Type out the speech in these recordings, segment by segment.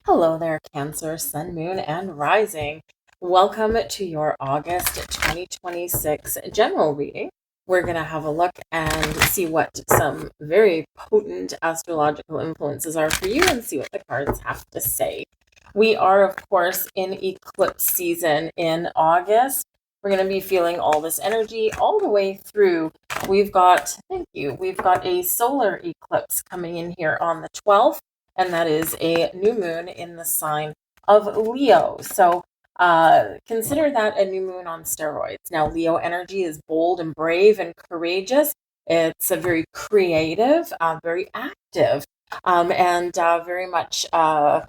Hello there, Cancer, Sun, Moon, and Rising. Welcome to your August 2026 general reading. We're going to have a look and see what some very potent astrological influences are for you and see what the cards have to say. We are, of course, in eclipse season in August. We're going to be feeling all this energy all the way through. We've got a solar eclipse coming in here on the 12th, and that is a new moon in the sign of Leo. So consider that a new moon on steroids. Now, Leo energy is bold and brave and courageous. It's a very creative, very active, and very much, a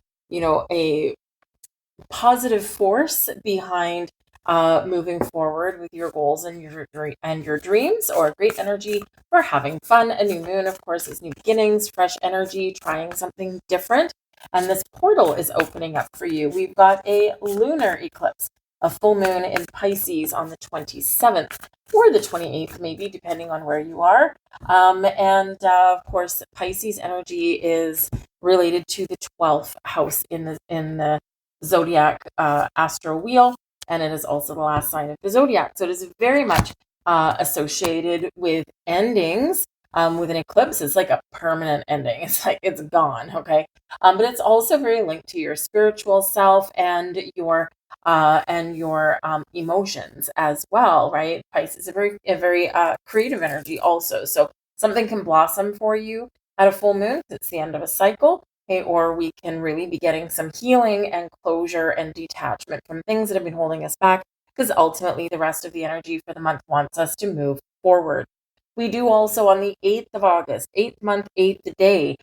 positive force behind moving forward with your goals and your dreams, or great energy for having fun. A new moon, of course, is new beginnings, fresh energy, trying something different. And this portal is opening up for you. We've got a lunar eclipse, a full moon in Pisces on the 27th or the 28th, maybe, depending on where you are. Of course, Pisces energy is related to the 12th house in the Zodiac astro wheel, and it is also the last sign of the Zodiac. So it is very much associated with endings. With an eclipse, it's like a permanent ending. It's like it's gone, okay? But it's also very linked to your spiritual self and your emotions as well, right? Pisces is a very creative energy also. So something can blossom for you at a full moon. It's the end of a cycle. Okay, or we can really be getting some healing and closure and detachment from things that have been holding us back, because ultimately the rest of the energy for the month wants us to move forward. We do also on the 8th of August, 8th month, 8th day,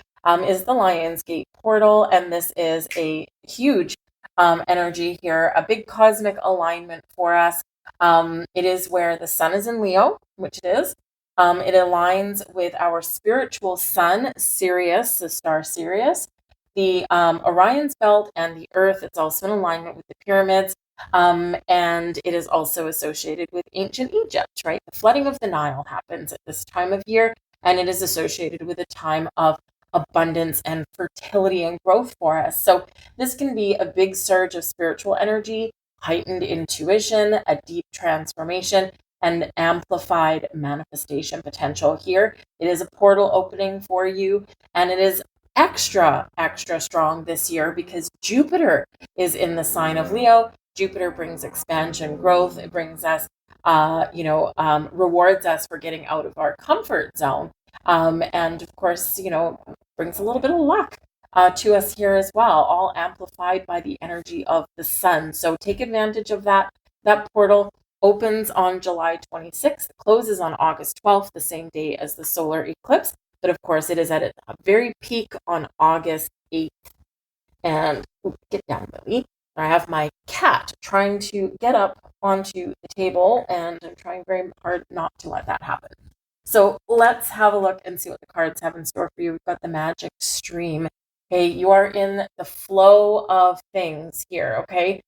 is the Lion's Gate portal, and this is a huge energy here, a big cosmic alignment for us. It is where the sun is in Leo, which it is. It aligns with our spiritual sun, Sirius, the star Sirius, the Orion's belt, and the Earth. It's also in alignment with the pyramids. And it is also associated with ancient Egypt, right? The flooding of the Nile happens at this time of year, and it is associated with a time of abundance and fertility and growth for us. So this can be a big surge of spiritual energy, heightened intuition, a deep transformation, and amplified manifestation potential here. It is a portal opening for you, and it is extra strong this year because Jupiter is in the sign of Leo. Jupiter brings expansion, growth. It brings us, rewards us for getting out of our comfort zone. And of course, brings a little bit of luck to us here as well, all amplified by the energy of the sun. So take advantage of that. That portal opens on July 26th, closes on August 12th, the same day as the solar eclipse. But of course, it is at a very peak on August 8th. And get down, Lily. I have my cat trying to get up onto the table, and I'm trying very hard not to let that happen. So let's have a look and see what the cards have in store for you. We've got the magic stream. Okay, you are in the flow of things here, okay?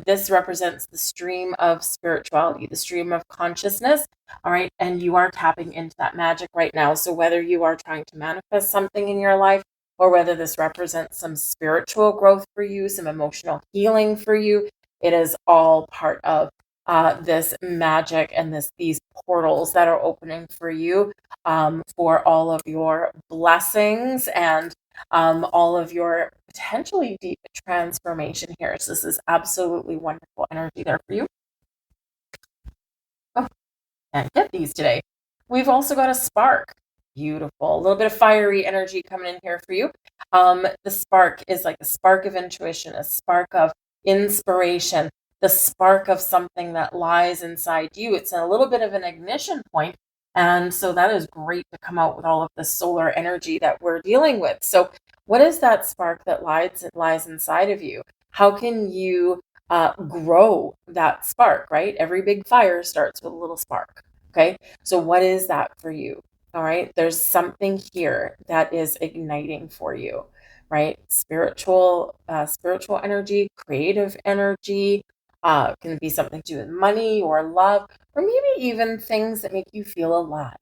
This represents the stream of spirituality, the stream of consciousness, all right? And you are tapping into that magic right now. So whether you are trying to manifest something in your life, or whether this represents some spiritual growth for you, some emotional healing for you, it is all part of this magic and these portals that are opening for you, for all of your blessings and all of your potentially deep transformation here. So this is absolutely wonderful energy there for you. Oh, can't get these today. We've also got a spark. Beautiful. A little bit of fiery energy coming in here for you. The spark is like a spark of intuition, a spark of inspiration, the spark of something that lies inside you. It's a little bit of an ignition point. And so that is great to come out with all of the solar energy that we're dealing with. So what is that spark that lies inside of you? How can you grow that spark, right? Every big fire starts with a little spark. Okay. So what is that for you? All right. There's something here that is igniting for you, right? Spiritual energy, creative energy, can be something to do with money or love, or maybe even things that make you feel alive.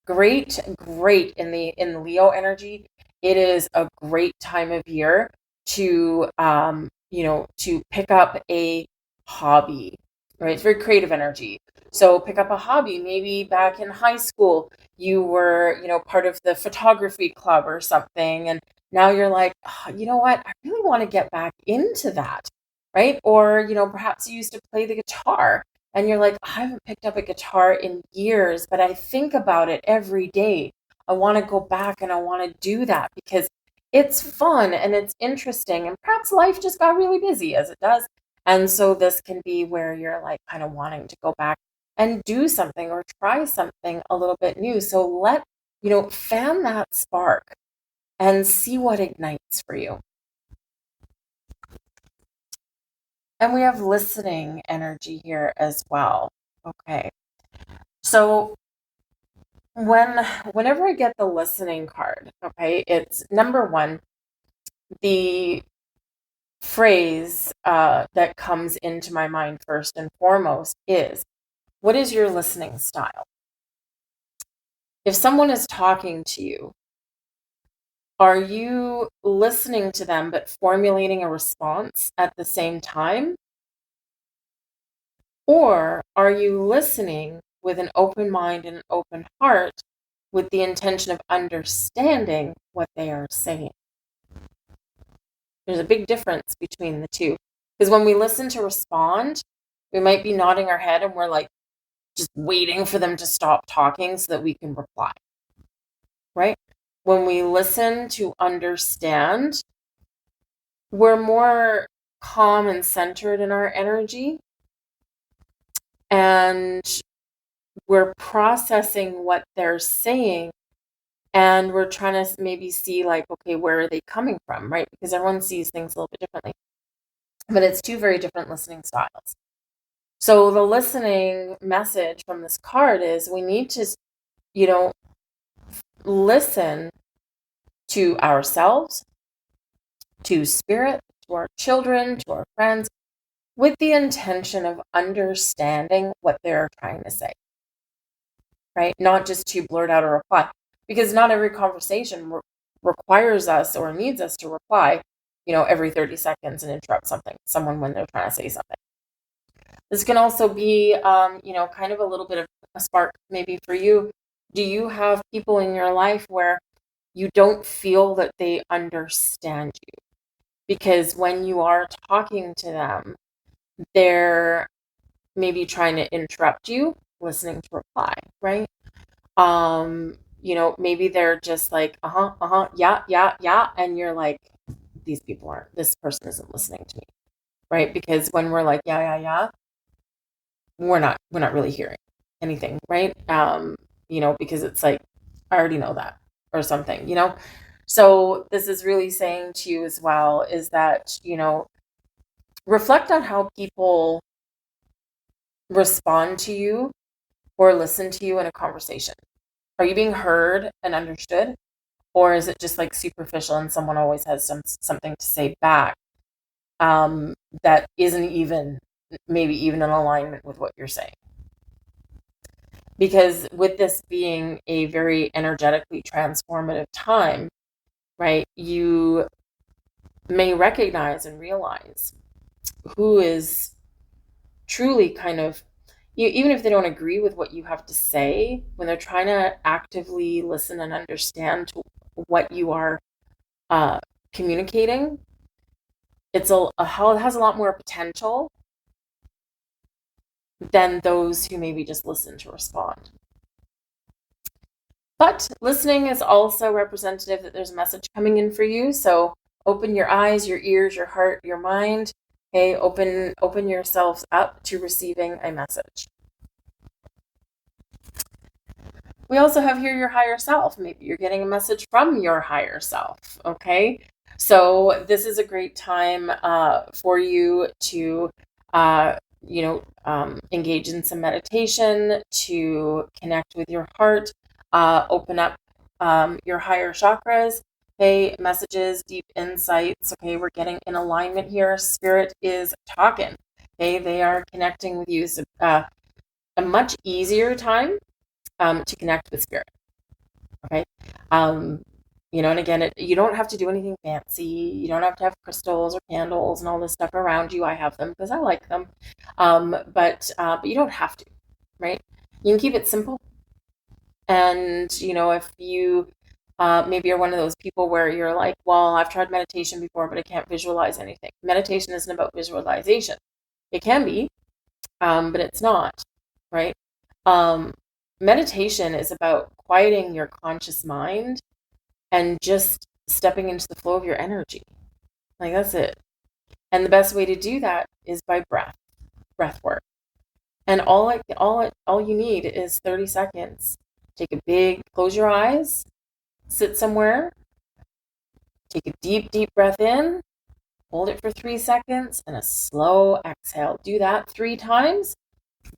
Great in the Leo energy. It is a great time of year to, to pick up a hobby, right? It's very creative energy. So pick up a hobby. Maybe back in high school, you were, part of the photography club or something. And now you're like, oh, you know what? I really want to get back into that, right? Or, perhaps you used to play the guitar and you're like, I haven't picked up a guitar in years, but I think about it every day. I want to go back and I want to do that because it's fun and it's interesting. And perhaps life just got really busy as it does. And so this can be where you're like kind of wanting to go back and do something or try something a little bit new. So fan that spark and see what ignites for you. And we have listening energy here as well. Okay. So whenever I get the listening card, okay, it's number one, the phrase that comes into my mind first and foremost is, what is your listening style? If someone is talking to you, are you listening to them but formulating a response at the same time? Or are you listening with an open mind and an open heart with the intention of understanding what they are saying? There's a big difference between the two. Because when we listen to respond, we might be nodding our head and we're like just waiting for them to stop talking so that we can reply, right? When we listen to understand, we're more calm and centered in our energy. And we're processing what they're saying. And we're trying to maybe see like, okay, where are they coming from, right? Because everyone sees things a little bit differently. But it's two very different listening styles. So the listening message from this card is we need to, listen to ourselves, to spirit, to our children, to our friends, with the intention of understanding what they're trying to say, right? Not just to blurt out a reply, because not every conversation requires us or needs us to reply, every 30 seconds and interrupt someone when they're trying to say something. This can also be, kind of a little bit of a spark maybe for you. Do you have people in your life where you don't feel that they understand you? Because when you are talking to them, they're maybe trying to interrupt you, listening to reply, right? Maybe they're just like, yeah. And you're like, this person isn't listening to me, right? Because when we're like, yeah, we're not really hearing anything, right? Because it's like, I already know that or something, So this is really saying to you as well is that, reflect on how people respond to you or listen to you in a conversation. Are you being heard and understood? Or is it just like superficial and someone always has something to say back that isn't even in alignment with what you're saying? Because with this being a very energetically transformative time, right, you may recognize and realize who is truly kind of, even if they don't agree with what you have to say, when they're trying to actively listen and understand to what you are communicating, it has a lot more potential than those who maybe just listen to respond. But listening is also representative that there's a message coming in for you. So open your eyes, your ears, your heart, your mind. Okay, open yourselves up to receiving a message. We also have here your higher self. Maybe you're getting a message from your higher self. Okay, so this is a great time for you to engage in some meditation, to connect with your heart, open up your higher chakras. Okay, messages, deep insights. Okay, we're getting in alignment here. Spirit is talking. Okay, they are connecting with you. So, a much easier time to connect with spirit. Okay, And again, you don't have to do anything fancy. You don't have to have crystals or candles and all this stuff around you. I have them because I like them. But you don't have to, right? You can keep it simple. And, if you maybe you're one of those people where you're like, well, I've tried meditation before, but I can't visualize anything. Meditation isn't about visualization. It can be, but it's not, right? Meditation is about quieting your conscious mind and just stepping into the flow of your energy. Like, that's it. And the best way to do that is by breath work. And all you need is 30 seconds. Close your eyes, sit somewhere, take a deep breath in, hold it for 3 seconds, and a slow exhale. Do that 3 times.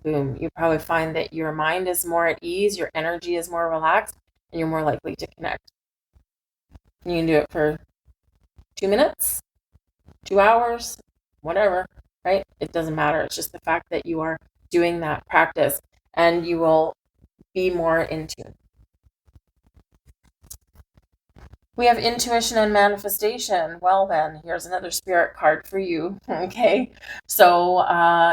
Boom. You probably find that your mind is more at ease, your energy is more relaxed, and you're more likely to connect. You can do it for 2 minutes, 2 hours, whatever, right? It doesn't matter. It's just the fact that you are doing that practice, and you will be more in tune. We have intuition and manifestation. Well, then, here's another spirit card for you. Okay. So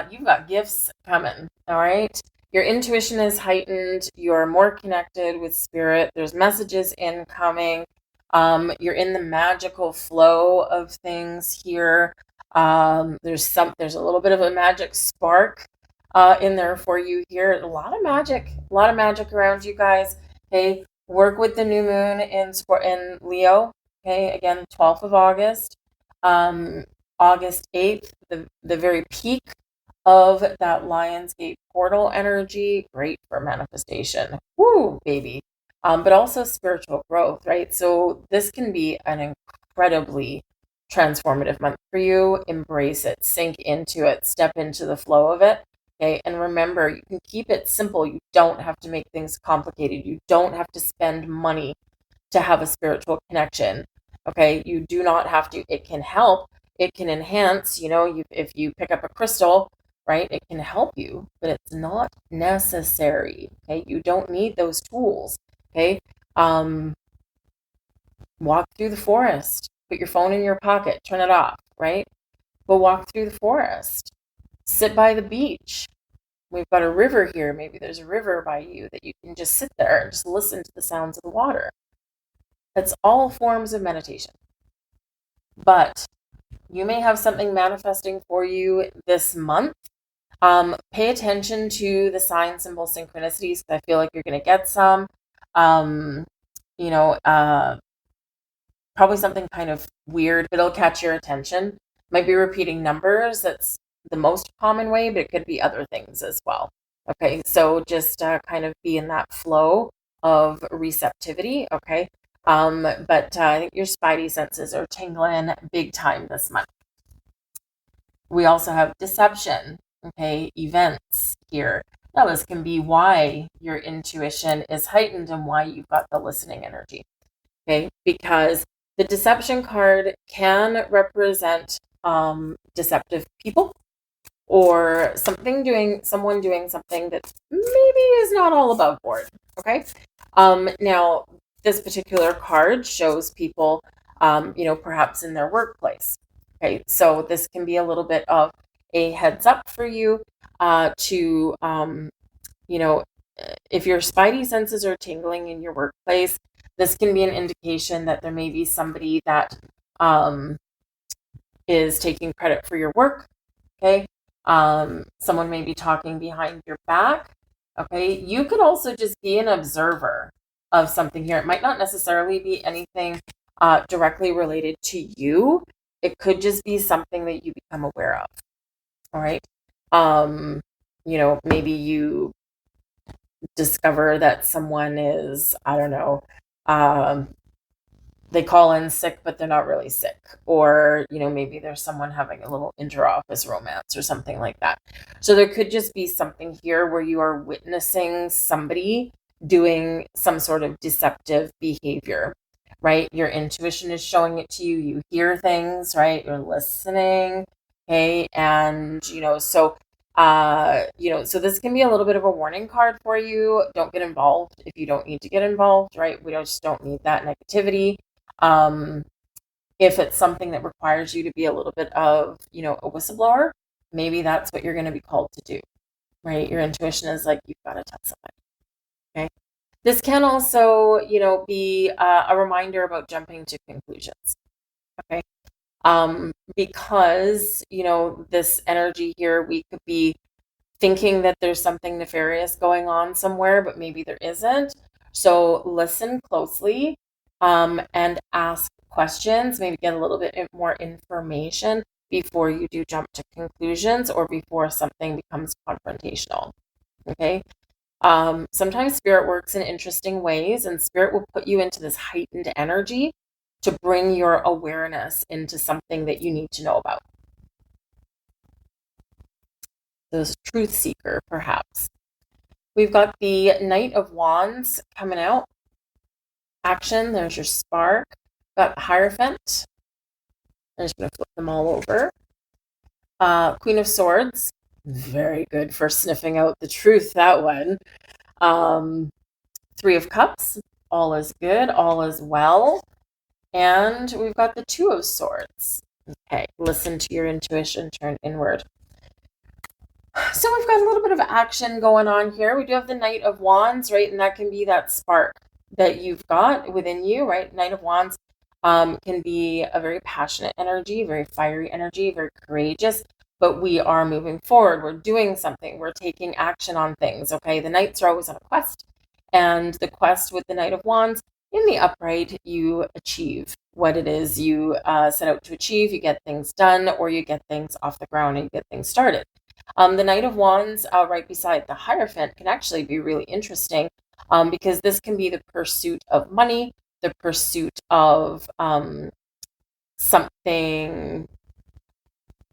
you've got gifts coming. All right. Your intuition is heightened. You're more connected with spirit. There's messages incoming. You're in the magical flow of things here. There's a little bit of a magic spark in there for you here. A lot of magic around you guys. Okay. Work with the new moon in Leo. Okay, again, 12th of August, August 8th, the very peak of that Lionsgate portal energy. Great for manifestation. Woo, baby. But also spiritual growth, right? So this can be an incredibly transformative month for you. Embrace it, sink into it, step into the flow of it. Okay, and remember, you can keep it simple. You don't have to make things complicated. You don't have to spend money to have a spiritual connection. Okay, you do not have to. It can help. It can enhance. If you pick up a crystal, right, it can help you, but it's not necessary. Okay, you don't need those tools. Okay, walk through the forest. Put your phone in your pocket. Turn it off. Right, but walk through the forest. Sit by the beach. We've got a river here. Maybe there's a river by you that you can just sit there and just listen to the sounds of the water. That's all forms of meditation. But you may have something manifesting for you this month. Pay attention to the sign, symbol, synchronicities, because I feel like you're going to get some. Probably something kind of weird, but it'll catch your attention. Might be repeating numbers. That's the most common way, but it could be other things as well. Okay, so just kind of be in that flow of receptivity. Okay, but I think your spidey senses are tingling big time this month. We also have deception. Okay, events here. Now this can be why your intuition is heightened and why you've got the listening energy. Okay, because the deception card can represent deceptive people, or someone doing something that maybe is not all above board. Okay. Now this particular card shows people, perhaps in their workplace. Okay. So this can be a little bit of a heads up for you to, if your spidey senses are tingling in your workplace, this can be an indication that there may be somebody that is taking credit for your work. Okay. Someone may be talking behind your back. Okay. You could also just be an observer of something here. It might not necessarily be anything directly related to you. It could just be something that you become aware of. All right. Maybe you discover that someone is, I don't know, they call in sick, but they're not really sick. Or, maybe there's someone having a little inter-office romance or something like that. So there could just be something here where you are witnessing somebody doing some sort of deceptive behavior, right? Your intuition is showing it to you. You hear things, right? You're listening. Okay. And, so this can be a little bit of a warning card for you. Don't get involved if you don't need to get involved, right? We just don't need that negativity. If it's something that requires you to be a little bit of, a whistleblower, maybe that's what you're going to be called to do, right? Your intuition is like, you've got to tell somebody. Okay. This can also, be a reminder about jumping to conclusions. Okay. Because, this energy here, we could be thinking that there's something nefarious going on somewhere, but maybe there isn't. So listen closely, and ask questions, maybe get a little bit more information before you do jump to conclusions or before something becomes confrontational. Okay. Sometimes spirit works in interesting ways, and spirit will put you into this heightened energy to bring your awareness into something that you need to know about. This truth seeker, perhaps. We've got the Knight of Wands coming out. Action, there's your spark. Got Hierophant. I'm just going to flip them all over. Queen of Swords. Very good for sniffing out the truth, that one. Three of Cups. All is good. All is well. And we've got the Two of Swords. Okay, listen to your intuition, turn inward. So we've got a little bit of action going on here. We do have the Knight of Wands, right? And that can be that spark that you've got within you, right? Knight of Wands can be a very passionate energy, very fiery energy, very courageous, but we are moving forward. We're doing something. We're taking action on things, okay? The Knights are always on a quest, and the quest with the Knight of Wands, in the upright, you achieve what it is you set out to achieve. You get things done, or you get things off the ground and you get things started. The Knight of Wands right beside the Hierophant can actually be really interesting, because this can be the pursuit of money, the pursuit of something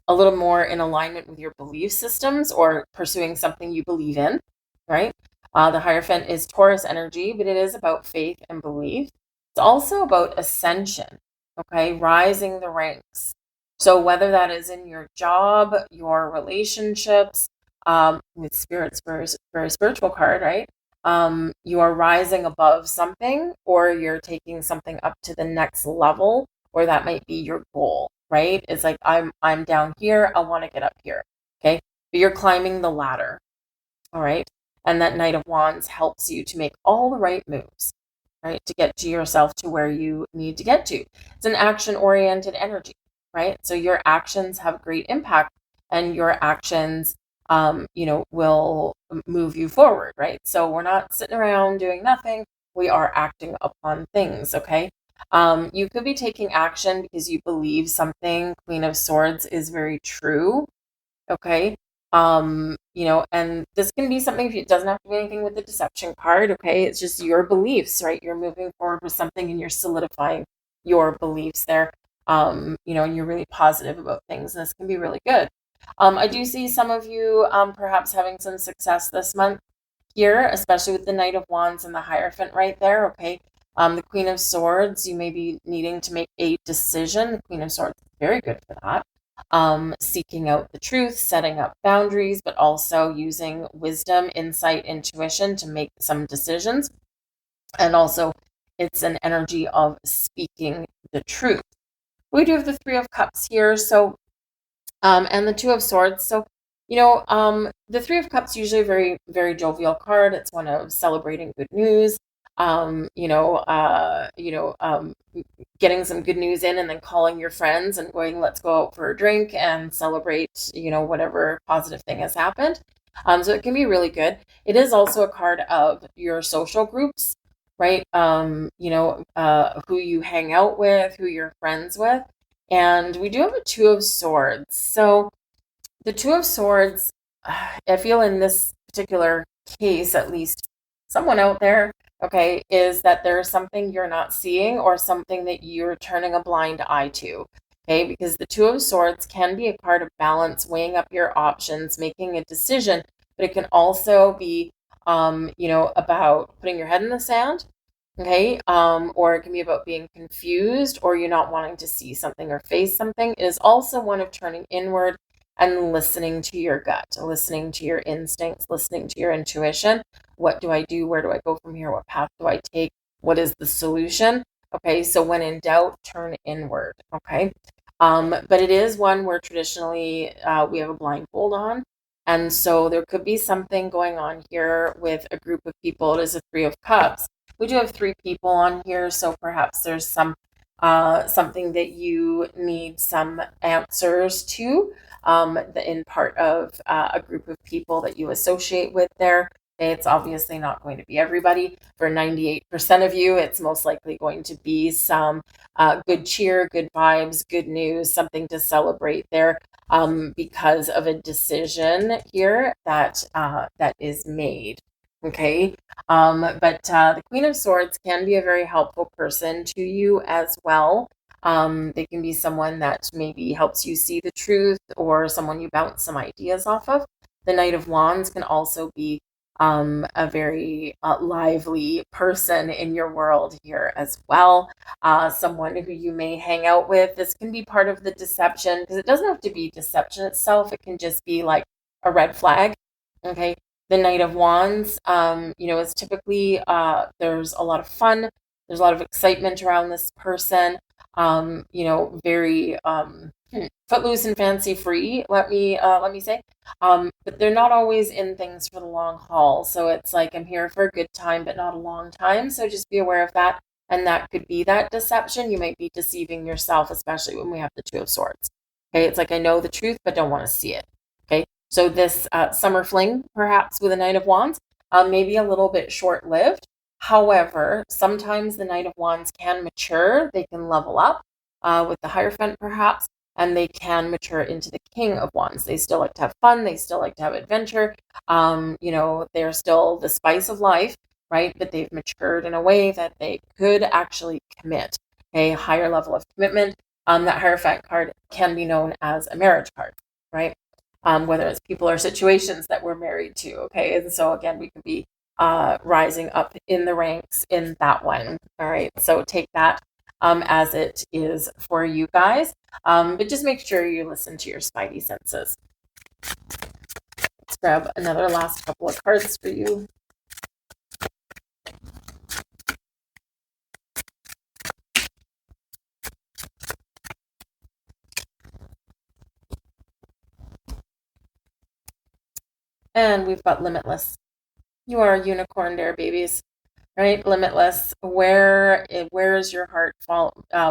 a little more in alignment with your belief systems, or pursuing something you believe in, right? The Hierophant is Taurus energy, but it is about faith and belief. It's also about ascension, okay? Rising the ranks. So whether that is in your job, your relationships, with Spirit's very spiritual card, right? You are rising above something, or you're taking something up to the next level, or that might be your goal, right? It's like, I'm down here, I want to get up here, okay? But you're climbing the ladder, all right? And that Knight of Wands helps you to make all the right moves, right? To get to yourself to where you need to get to. It's an action-oriented energy, right? So your actions have great impact, and your actions, will move you forward, right? So we're not sitting around doing nothing. We are acting upon things, okay? You could be taking action because you believe something, Queen of Swords, is very true, okay? And this can be something, it doesn't have to be anything with the deception card, okay? It's just your beliefs, right? You're moving forward with something and you're solidifying your beliefs there, and you're really positive about things. And this can be really good. I do see some of you perhaps having some success this month here, especially with the Knight of Wands and the Hierophant right there, okay? The Queen of Swords, you may be needing to make a decision. The Queen of Swords is very good for that. Seeking out the truth, setting up boundaries, but also using wisdom, insight, intuition to make some decisions. And also, it's an energy of speaking the truth. We do have the Three of Cups here, so and the Two of Swords. So, the Three of Cups usually a very, very jovial card. It's one of celebrating good news. Getting some good news in, and then calling your friends and going, let's go out for a drink and celebrate, whatever positive thing has happened. So it can be really good. It is also a card of your social groups, right? Who you hang out with, who you're friends with. And we do have a Two of Swords. So the Two of Swords, I feel in this particular case, at least someone out there, okay, is that there's something you're not seeing, or something that you're turning a blind eye to, okay? Because the Two of Swords can be a card of balance, weighing up your options, making a decision, but it can also be, about putting your head in the sand, okay? Or it can be about being confused, or you're not wanting to see something or face something. It is also one of turning inward and listening to your gut, listening to your instincts, listening to your intuition. What do I do? Where do I go from here? What path do I take? What is the solution? Okay, so when in doubt, turn inward. Okay, but it is one where traditionally we have a blindfold on. And so there could be something going on here with a group of people. It is a Three of Cups. We do have three people on here, so perhaps there's something that you need some answers to in part of a group of people that you associate with there. It's obviously not going to be everybody. For 98% of you, it's most likely going to be some good cheer, good vibes, good news, something to celebrate there because of a decision here that is made. Okay. But the Queen of Swords can be a very helpful person to you as well. They can be someone that maybe helps you see the truth or someone you bounce some ideas off of. The Knight of Wands can also be a very lively person in your world here as well. Someone who you may hang out with. This can be part of the deception because it doesn't have to be deception itself. It can just be like a red flag. Okay. The Knight of Wands, is typically there's a lot of fun. There's a lot of excitement around this person. Very footloose and fancy free. Let me say. But they're not always in things for the long haul. So it's like I'm here for a good time, but not a long time. So just be aware of that. And that could be that deception. You might be deceiving yourself, especially when we have the Two of Swords. Okay, it's like I know the truth, but don't want to see it. Okay, so this summer fling, perhaps with a Knight of Wands, may be a little bit short-lived. However, sometimes the Knight of Wands can mature. They can level up with the Hierophant, perhaps, and they can mature into the King of Wands. They still like to have fun. They still like to have adventure. They're still the spice of life, right? But they've matured in a way that they could actually commit a higher level of commitment. That Hierophant card can be known as a marriage card, right? Whether it's people or situations that we're married to, okay? And so again, we could be rising up in the ranks in that one. All right, so take that as it is for you guys. But just make sure you listen to your spidey senses. Let's grab another last couple of cards for you. And we've got Limitless. You are a unicorn there, babies. Right? Limitless. Where is your heart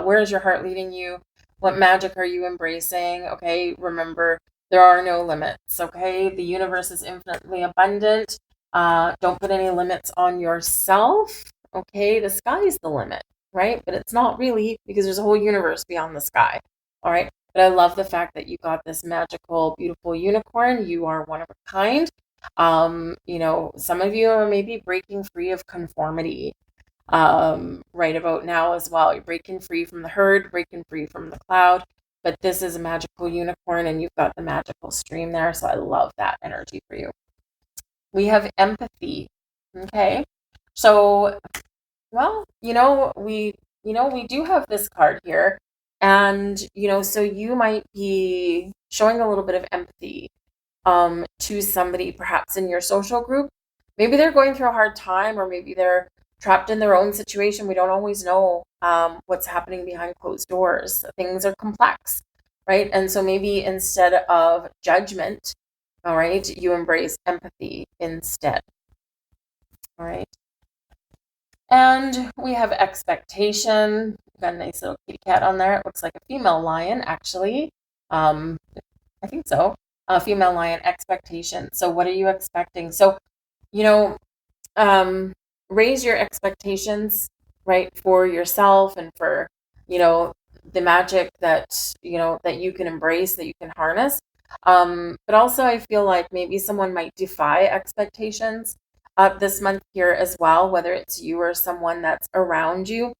where is your heart leading you? What magic are you embracing? Okay, remember there are no limits. Okay, the universe is infinitely abundant. Don't put any limits on yourself. Okay, the sky is the limit, right? But it's not really because there's a whole universe beyond the sky. All right. But I love the fact that you got this magical, beautiful unicorn. You are one of a kind. Some of you are maybe breaking free of conformity right about now as well. You're breaking free from the herd, breaking free from the cloud. But this is a magical unicorn and you've got the magical stream there. So I love that energy for you. We have empathy. Okay. So, well, we do have this card here. And, so you might be showing a little bit of empathy to somebody perhaps in your social group. Maybe they're going through a hard time, or maybe they're trapped in their own situation. We don't always know what's happening behind closed doors. Things are complex, right? And so maybe instead of judgment, all right, you embrace empathy instead. All right. And we have expectation. We've got a nice little kitty cat on there. It looks like a female lion, actually. I think so. A female lion, expectation. So what are you expecting? So, raise your expectations, right, for yourself and for, the magic that, that you can embrace, that you can harness. But also I feel like maybe someone might defy expectations this month here as well, whether it's you or someone that's around you.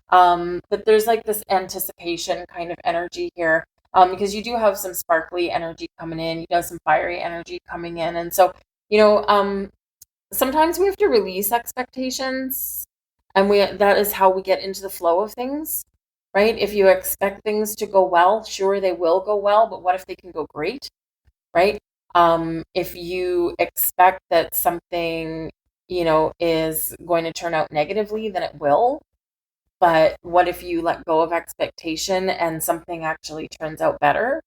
But there's like this anticipation kind of energy here because you do have some sparkly energy coming in, you have some fiery energy coming in. And so, sometimes we have to release expectations and that is how we get into the flow of things, right? If you expect things to go well, sure, they will go well, but what if they can go great, right? If you expect that something, is going to turn out negatively, then it will. But what if you let go of expectation and something actually turns out better,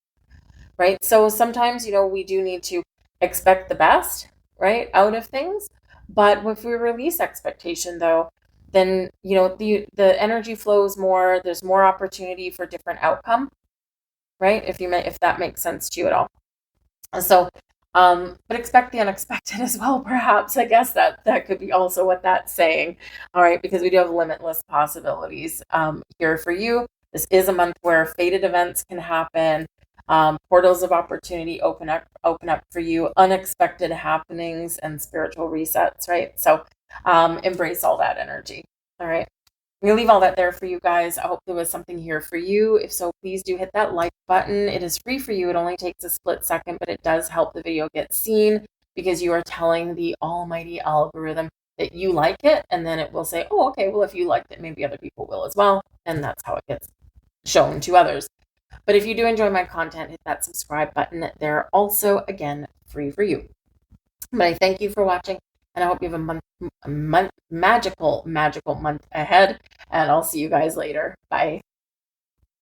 right? So sometimes, we do need to expect the best, right, out of things. But if we release expectation, though, then, the energy flows more. There's more opportunity for different outcome, right? If that makes sense to you at all. So, but expect the unexpected as well, perhaps. I guess that could be also what that's saying. All right, because we do have limitless possibilities here for you. This is a month where fated events can happen. Portals of opportunity open up for you, unexpected happenings and spiritual resets, right? So embrace all that energy. All right. I'm going to leave all that there for you guys. I hope there was something here for you. If so, please do hit that like button. It is free for you. It only takes a split second, but it does help the video get seen because you are telling the almighty algorithm that you like it. And then it will say, oh, okay, well, if you liked it, maybe other people will as well. And that's how it gets shown to others. But if you do enjoy my content, hit that subscribe button. They're also, again, free for you. But I thank you for watching, and I hope you have a magical month ahead, and I'll see you guys later. Bye.